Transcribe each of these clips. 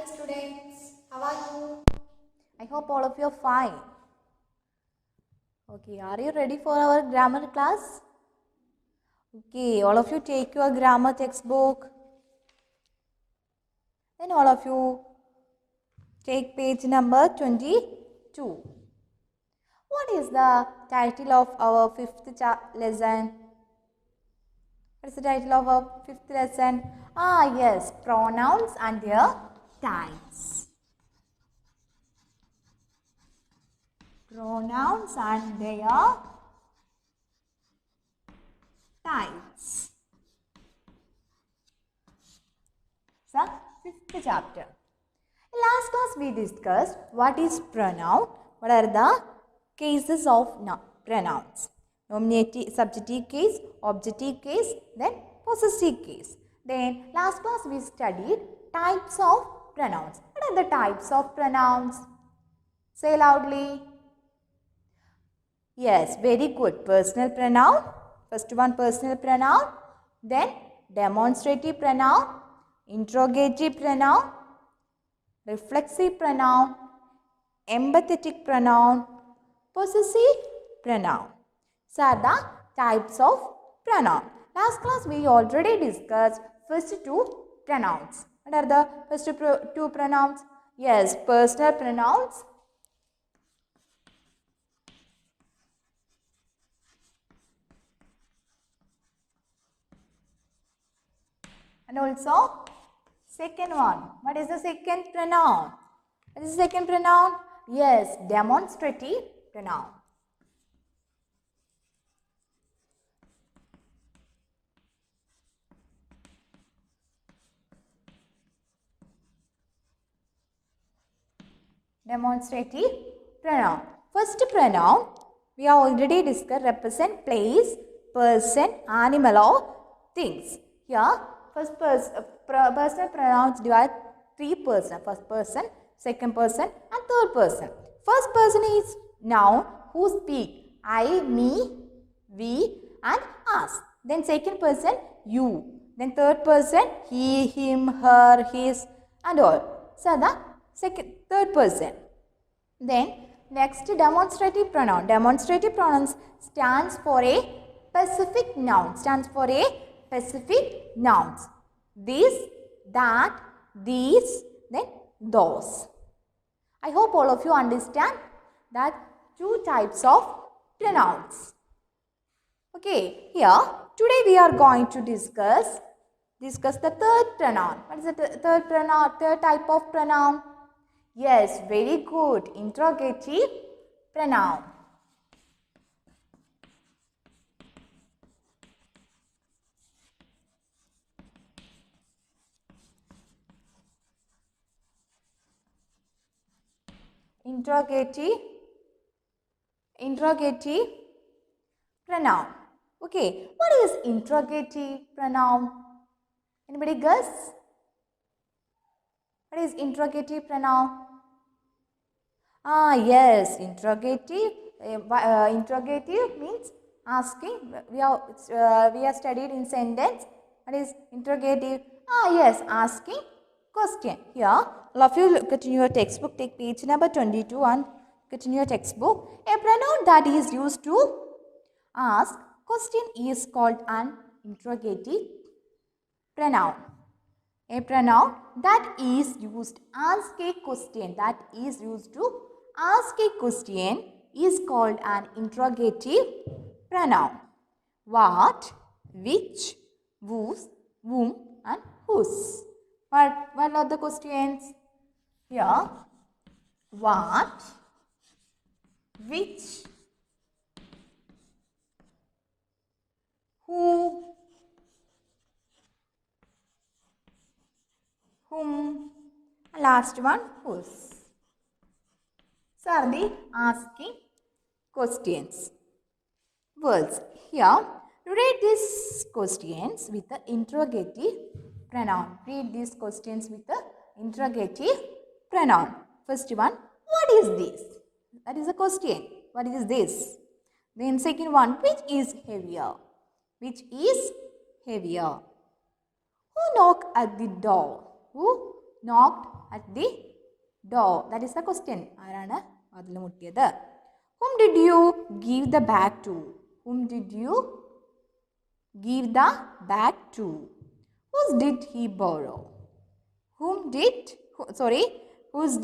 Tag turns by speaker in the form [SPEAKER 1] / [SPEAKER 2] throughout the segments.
[SPEAKER 1] students. How are you? I hope all of you are fine. Okay, are you ready for our grammar class? Okay, all of you take your grammar textbook. Then all of you take page number 22. What is the title of our fifth lesson? What is the title of our fifth lesson? Yes, pronouns and their types. Pronouns and their types. So, fifth chapter. In last class we discussed what is pronoun, what are the cases of pronouns. Nominative, subjective case, objective case, then possessive case. Then last class we studied types of pronouns. What are the types of pronouns? Say loudly. Yes, very good. Personal pronoun. First one, personal pronoun. Then demonstrative pronoun, interrogative pronoun, reflexive pronoun, empathetic pronoun, possessive pronoun. So are the types of pronoun. Last class we already discussed first two pronouns. What are the first two pronouns? Yes, personal pronouns and also second one. What is the second pronoun? What is the second pronoun? Yes, demonstrative pronoun. Demonstrative pronoun. First pronoun we have already discussed represent place, person, animal or things. Here first personal pronouns divide three persons. First person, second person and third person. First person is noun who speak. I, me, we and us. Then second person you. Then third person he, him, her, his and all. So the third person. Then next demonstrative pronoun. Demonstrative pronouns stands for a specific noun. Stands for a specific nouns. This, that, these, then those. I hope all of you understand that two types of pronouns. Okay, here today we are going to discuss the third pronoun. What is the third pronoun? Third type of pronoun? Yes, very good. Interrogative pronoun. Interrogative pronoun. Okay, what is interrogative pronoun? Anybody guess? What is interrogative pronoun? Yes, interrogative. Interrogative means asking. We are studied in sentence. What is interrogative? Yes, asking question. Here, all of you look at your textbook. Take page number 22 and get in your textbook. A pronoun that is used to ask question is called an interrogative pronoun. A pronoun that is used ask a question is called an interrogative pronoun. What, which, whose, whom and whose. What are the questions? Here, what, which, who, whom, and last one whose. So are the asking questions. Words. Here, read these questions with the interrogative pronoun. Read these questions with the interrogative pronoun. First one, what is this? That is a question. What is this? Then second one, which is heavier? Which is heavier? Who knock at the door? Who knocked at the door? That is the question. ആരാണ് വാതിൽ മുട്ടിയത്? Whom did you give the bag to? Whom did you give the bag to? Whose did he borrow? Whose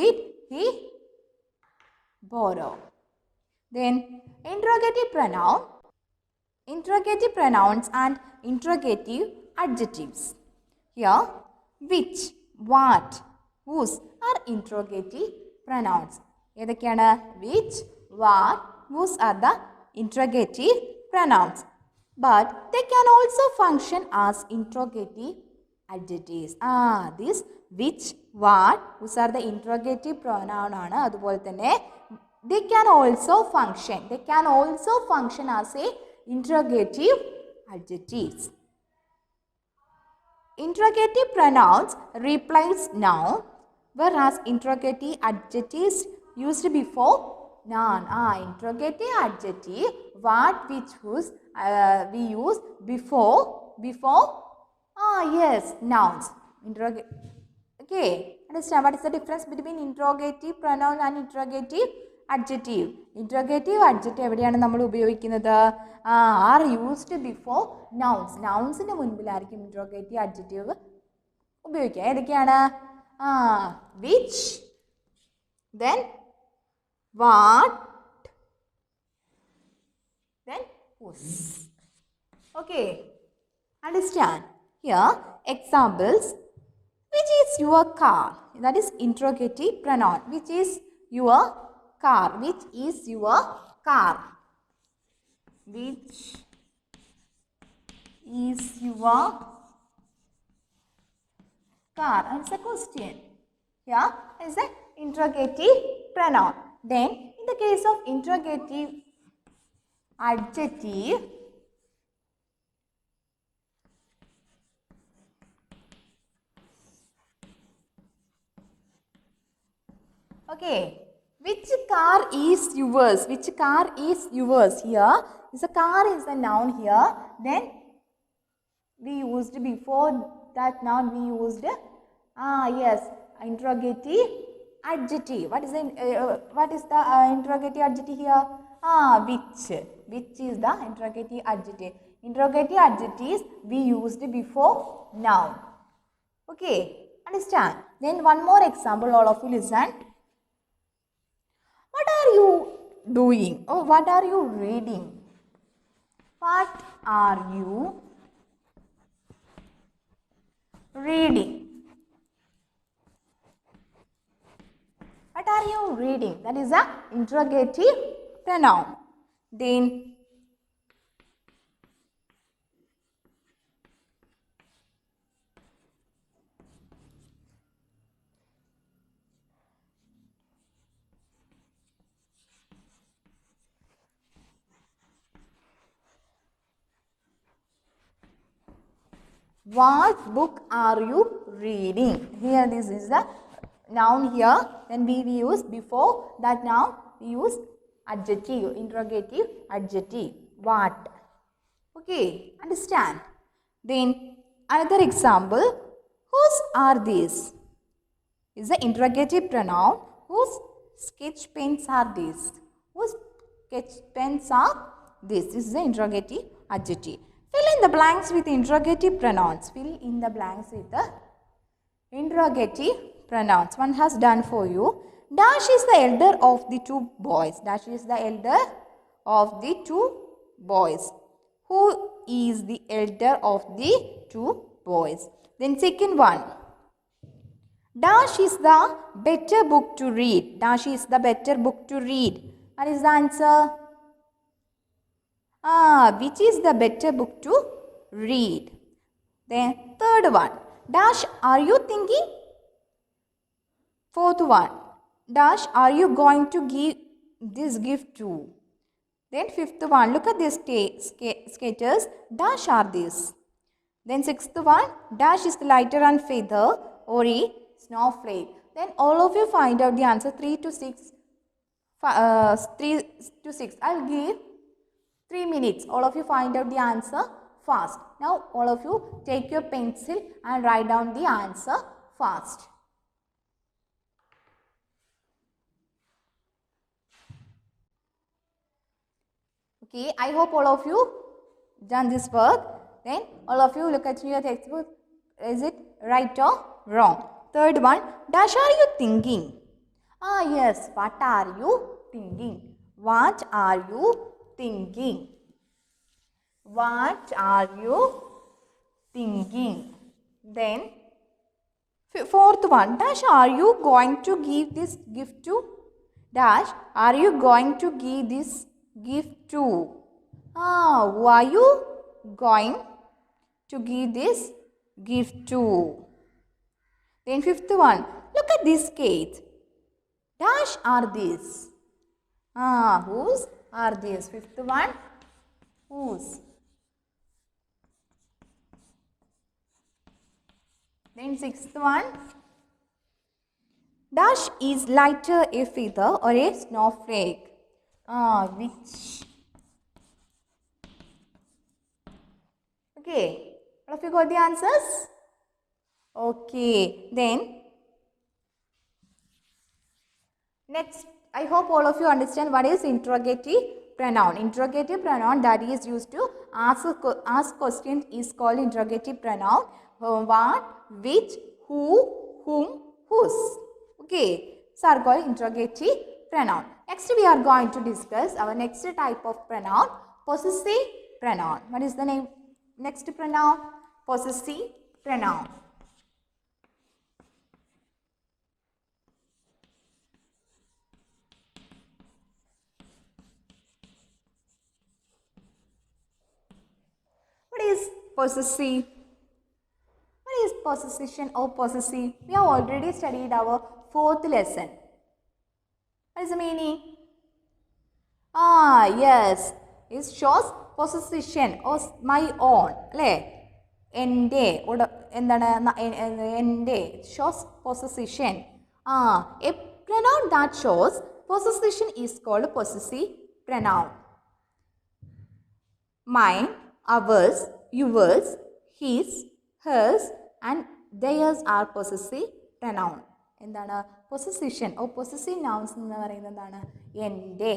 [SPEAKER 1] did he borrow? Then interrogative pronouns and interrogative adjectives. Here, which, what, whose are interrogative pronouns. ഏതൊക്കെയാണ്? Which, what, whose are the interrogative pronouns. But they can also function as interrogative adjectives. This which, what, whose are the interrogative pronoun ആണ്. അതുപോലെ തന്നെ they can also function as a interrogative adjectives. Interrogative pronouns replace noun, whereas interrogative adjectives used before noun. Interrogative adjective, what, which, whose we use before yes, nouns. Okay, understand what is the difference between interrogative pronoun and interrogative adjective? Interrogative adjective എവിടെയാണ് നമ്മൾ ഉപയോഗിക്കുന്നത്? are used before nouns. നൗൺസിന് മുൻപിലായിരിക്കും interrogative adjective ഉപയോഗിക്കുക. ഏതൊക്കെയാണ്? which, then what, then whose. Okay, understand? Here examples. Which is your car? That is interrogative pronoun. Which is your car? Which is your car? Which is your car? That's a question. Here is the interrogative pronoun. Then in the case of interrogative adjective, okay, which car is yours? Which car is yours? Here is a car is a noun here. Then we used before that noun we used yes, interrogative adjective. What is the interrogative adjective here? Which is the interrogative adjective. Interrogative adjectives we used before noun. Okay, understand? Then one more example, all of you listen. What are you doing? What are you reading? What are you reading? What are you reading? That is a interrogative pronoun. Then what book are you reading? Here this is the noun here. Then we use before that noun we use adjective, interrogative adjective. What? Okay, understand? Then another example. Whose are these? Is the interrogative pronoun. Whose sketch pens are these? Whose sketch pens are these? This is the interrogative adjective. Fill in the blanks with interrogative pronouns. Fill in the blanks with the interrogative pronouns. One has done for you. Dash is the elder of the two boys. Dash is the elder of the two boys. Who is the elder of the two boys? Then second one. Dash is the better book to read. Dash is the better book to read. What is the answer? Which is the better book to read? Then third one. Dash are you thinking? Fourth one. Dash are you going to give this gift to? Then fifth one. Look at these sketches. Dash are these. Then sixth one. Dash is the lighter and feather or a snowflake. Then all of you find out the answer 3 to 6. 3 to 6. I'll give 3 minutes. All of you find out the answer fast. Now all of you take your pencil and write down the answer fast. Okay, I hope all of you done this work. Then all of you look at your textbook. Is it right or wrong? Third one, dash are you thinking? Ah yes, what are you thinking? What are you thinking? What are you thinking? Then fourth one, dash are you going to give this gift to? Dash are you going to give this gift to? Who are you going to give this gift to? Then fifth one, look at this cake. Dash are these? Whose are these? Fifth one, whose? Then sixth one, dash is lighter a feather or a snowflake? Which? Okay, all of you got the answers? Okay, then next, I hope all of you understand what is interrogative pronoun. Interrogative pronoun that is used to ask questions is called interrogative pronoun. What, which, who, whom, whose. Okay, so are called interrogative pronoun. Next, we are going to discuss our next type of pronoun, possessive pronoun. What is the name? Next pronoun, possessive pronoun. What is possessive? What is possession or possessive? We have already studied our fourth lesson. What is the meaning? Yes. It shows possession or my own. Ende. Ende shows possession. A pronoun that shows possession is called possessive pronoun. Mine, ours, yours, his, hers and theirs are possessive pronoun. എന്താണ് പൊസസിഷൻ ഓ possessive nouns എന്ന് പറയുന്നത് എന്താണ് എൻ്റെ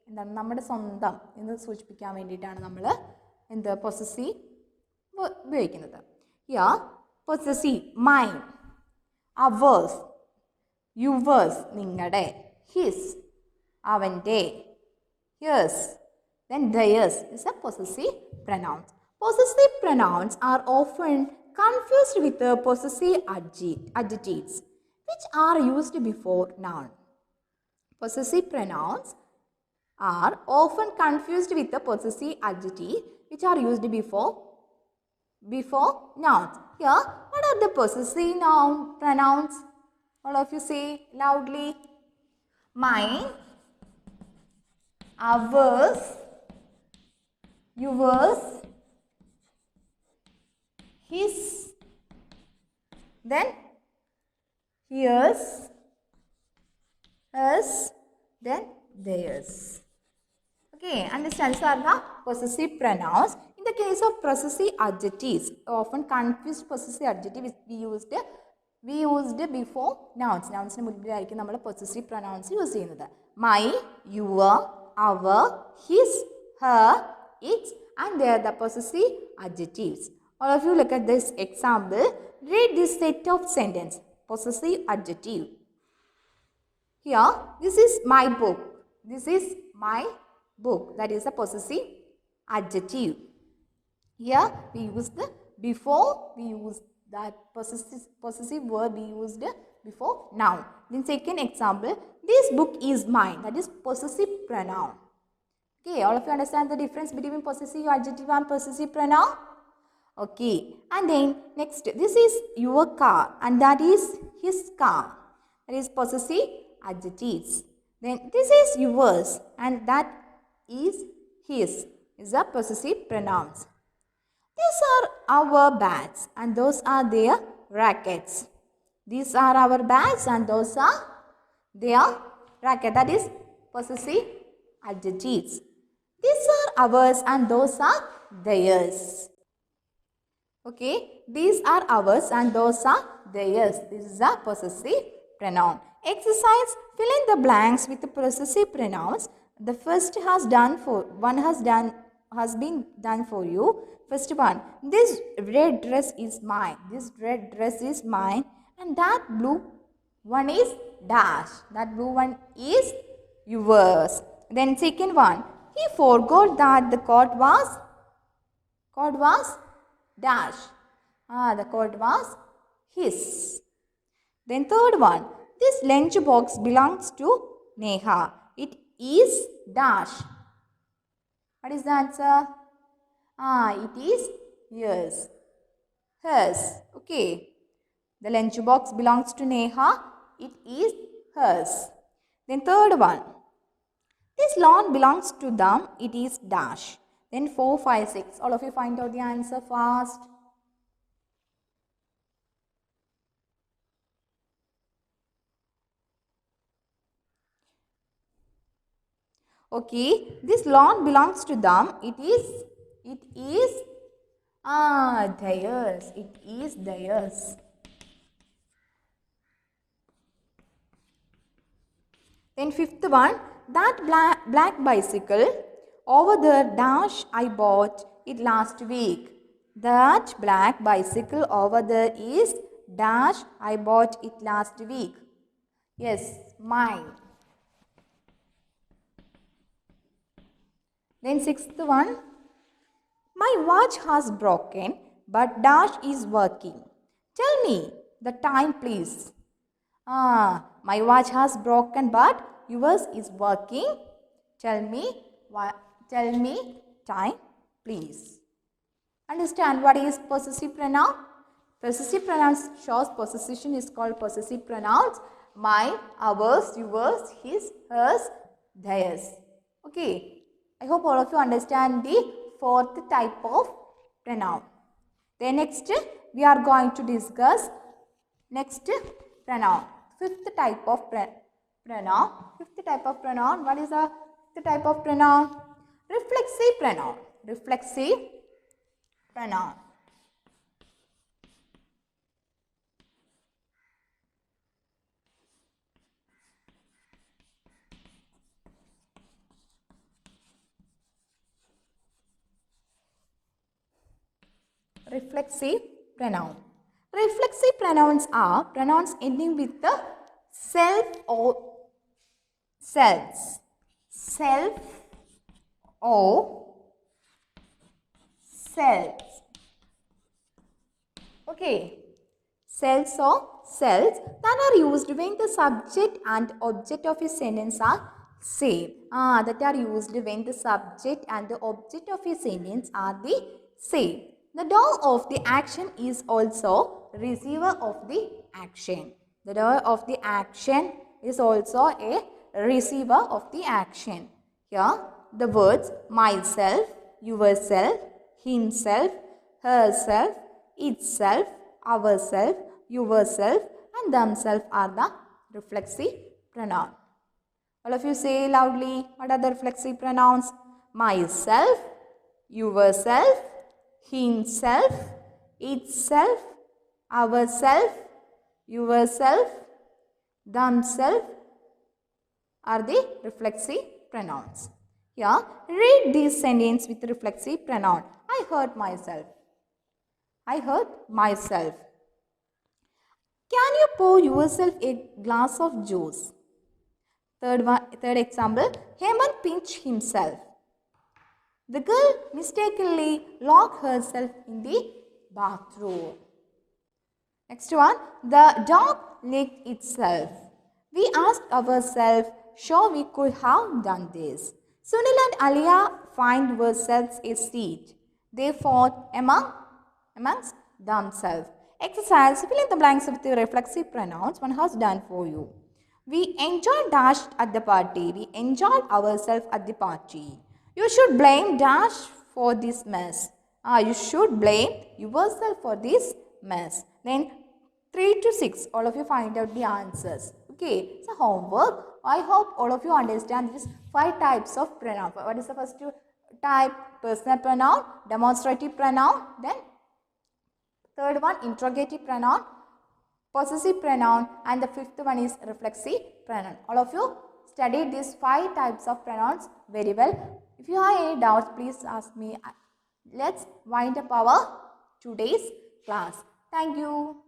[SPEAKER 1] എന്താണ് നമ്മുടെ സ്വന്തം എന്ന് സൂചിപ്പിക്കാൻ വേണ്ടിയിട്ടാണ് നമ്മൾ എന്ത് പൊസസീവ് ഉപയോഗിക്കുന്നത്. യാ പൊസസീവ് മൈൻ, അവേഴ്സ്, യുവേഴ്സ് നിങ്ങളുടെ, ഹിസ് അവൻ്റെ, here's, then theirs is a possessive pronoun. Possessive pronouns are often confused with the possessive adjectives which are used before noun. Possessive pronouns are often confused with the possessive adjectives which are used before nouns. Here, what are the possessive pronouns? All of you say loudly. Mine, ours, yours, his, then hers, hers, then theirs. Okay, understand? These are the possessive pronouns. In the case of possessive adjectives, often confused possessive adjectives we used before nouns. Nouns മുൻപിലായിരിക്കും നമ്മൾ possessive pronouns use ചെയ്യുന്നത്. My, your, our, his, her, its and they are the possessive adjectives. All of you look at this example. Read this set of sentence. Possessive adjective. Here, this is my book. This is my book. That is a possessive adjective. Here, we use the before, we use that possessive word we used before noun. Then second example, this book is mine. That is possessive pronoun. Okay, all of you understand the difference between possessive adjective and possessive pronoun? Okay, and then next, this is your car and that is his car. That is possessive adjectives. Then this is yours and that is his. Is a possessive pronouns. These are our bags and those are their rackets. These are our bags and those are their racket. That is possessive adjectives. These are ours and those are theirs. Okay, these are ours and those are theirs. This is a possessive pronoun. Exercise, fill in the blanks with the possessive pronouns The first has done for one has been done for you. First one, this red dress is mine. This red dress is mine, and that blue one is dash. That blue one is yours. Then second one, he forgot that the coat was dash. The coat was his. Then third one, this lunch box belongs to Neha. It is dash. What is the answer? It is yours. Hers. Okay. The lunch box belongs to Neha. It is hers. Then third one, this lawn belongs to them. It is dash. Then 4, 5, 6. All of you find out the answer fast. Okay, this lawn belongs to them. It is theirs. It is theirs. Then fifth one, that black bicycle over the dash I bought it last week. That black bicycle over there is dash I bought it last week. Yes, mine. Then sixth one, my watch has broken but dash is working. Tell me the time please. My watch has broken but yours is working. Tell me time please. Understand what is possessive pronoun? Possessive pronouns shows possession is called possessive pronouns. Mine, ours, yours, his, hers, theirs. Okay. I hope all of you understand the fourth type of pronoun. Then next we are going to discuss next pronoun. Fifth type of pronoun. Fifth type of pronoun. What is the fifth type of pronoun? Reflexive pronoun. Reflexive pronoun. Reflexive pronoun. Reflexive pronouns are pronouns ending with the self or selves. Self or selves. Okay. Selves or selves that are used when the subject and object of a sentence are same. That are used when the subject and the object of a sentence are the same. The doer of the action is also receiver of the action. The doer of the action is also a receiver of the action. Here, the words myself, yourself, himself, herself, itself, ourself, yourself and themselves are the reflexive pronoun. All of you say loudly, what are the reflexive pronouns? Myself, yourself, himself, itself, ourself, yourself, themself are the reflexive pronouns. Here, read this sentence with reflexive pronoun. I hurt myself. I hurt myself. Can you pour yourself a glass of juice? Third example, Hemant pinched himself. The girl mistakenly locked herself in the bathroom. Next one, the dog licked itself. We asked ourselves, sure we could have done this. Sunil and Alia find themselves a seat. They fought amongst themselves. Exercise, fill in the blanks with the reflexive pronouns one has done for you. We enjoyed dash at the party. We enjoyed ourselves at the party. You should blame dash for this mess. You should blame yourself for this mess. Then 3 to 6, all of you find out the answers. Okay, so homework. I hope all of you understand these 5 types of pronoun. What is the first type? Personal pronoun, demonstrative pronoun. Then third one, interrogative pronoun, possessive pronoun, and the fifth one is reflexive pronoun. All of you studied these 5 types of pronouns very well. If you have any doubts, please ask me. Let's wind up our today's class. Thank you.